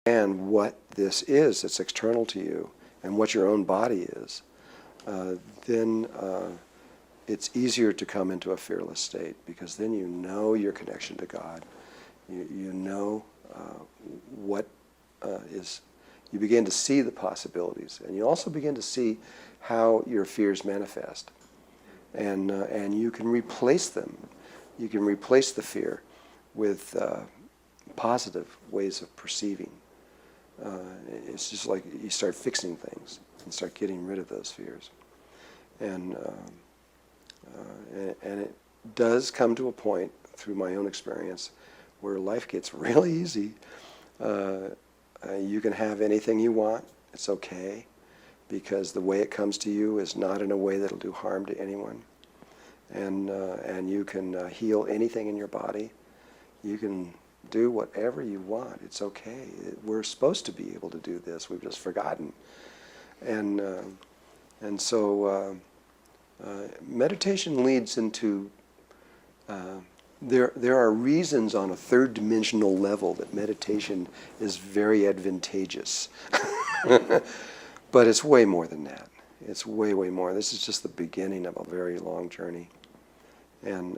and what this is that's external to you and what your own body is, then it's easier to come into a fearless state, because then you know your connection to God. You know what is. You begin to see the possibilities, and you also begin to see how your fears manifest, and you can replace them. You can replace the fear with positive ways of perceiving. It's just like you start fixing things and start getting rid of those fears, and it does come to a point through my own experience where life gets really easy. You can have anything you want. It's okay, because the way it comes to you is not in a way that'll do harm to anyone. And you can heal anything in your body. You can do whatever you want. It's okay. We're supposed to be able to do this. We've just forgotten. And so meditation leads into. There are reasons on a third dimensional level that meditation is very advantageous. But it's way more than that. It's way, way more. This is just the beginning of a very long journey. And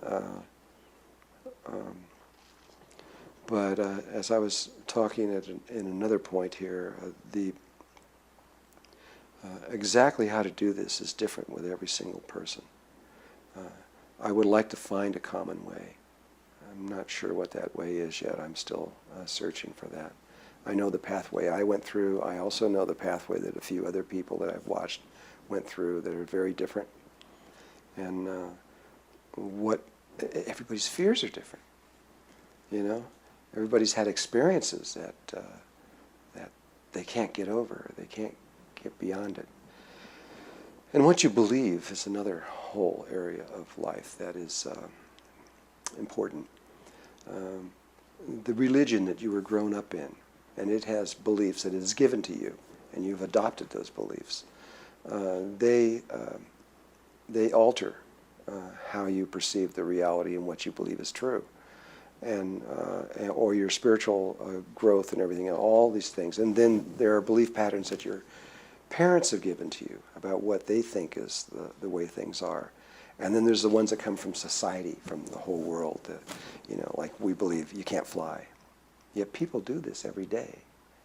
but as I was talking in another point here, exactly how to do this is different with every single person. I would like to find a common way. I'm not sure what that way is yet. I'm still searching for that. I know the pathway I went through. I also know the pathway that a few other people that I've watched went through that are very different. And everybody's fears are different. You know, everybody's had experiences that they can't get over. They can't get beyond it. And what you believe is another whole area of life that is important. The religion that you were grown up in, and it has beliefs that it is given to you, and you've adopted those beliefs. They alter how you perceive the reality and what you believe is true, or your spiritual growth and everything, all these things. And then there are belief patterns that your parents have given to you about what they think is the way things are. And then there's the ones that come from society, from the whole world. Like we believe you can't fly. Yet people do this every day,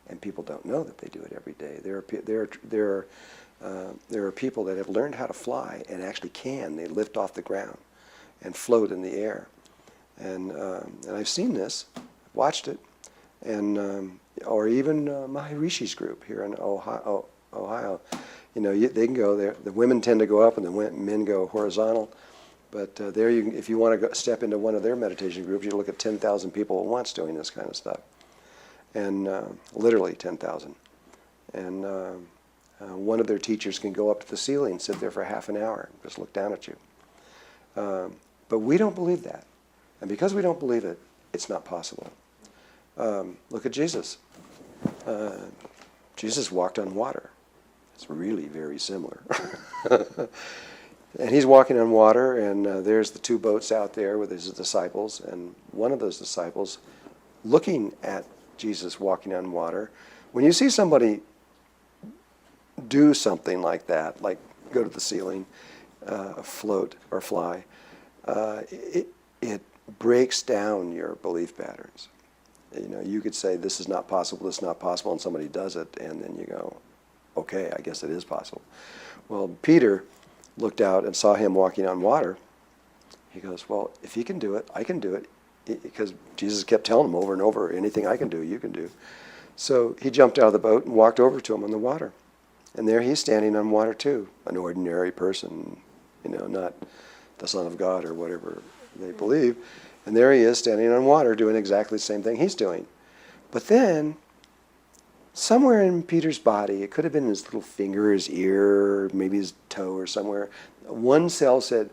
and people don't know that they do it every day. There are people that have learned how to fly and actually can. They lift off the ground and float in the air. And I've seen this, watched it, and or even Maharishi's group here in Ohio. They can go there. The women tend to go up, and the men go horizontal. But there, if you want to step into one of their meditation groups, you look at 10,000 people at once doing this kind of stuff, and literally 10,000. And one of their teachers can go up to the ceiling, sit there for half an hour, and just look down at you. But we don't believe that, and because we don't believe it, it's not possible. Look at Jesus. Jesus walked on water. It's really very similar. And he's walking on water, and there's the two boats out there with his disciples, and one of those disciples looking at Jesus walking on water. When you see somebody do something like that, like go to the ceiling, float or fly, it breaks down your belief patterns. You could say this is not possible, this is not possible, and somebody does it, and then you go, okay, I guess it is possible. Well, Peter looked out and saw him walking on water. He goes, well, if he can do it, I can do it. Because Jesus kept telling him over and over, anything I can do, you can do. So he jumped out of the boat and walked over to him on the water. And there he's standing on water too, an ordinary person, not the Son of God or whatever they believe. And there he is standing on water doing exactly the same thing he's doing. But then, somewhere in Peter's body, it could have been his little finger, his ear, maybe his toe or somewhere, one cell said,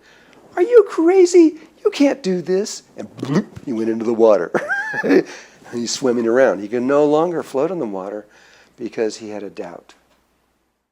are you crazy? You can't do this. And bloop, he went into the water. He's swimming around. He can no longer float on the water because he had a doubt.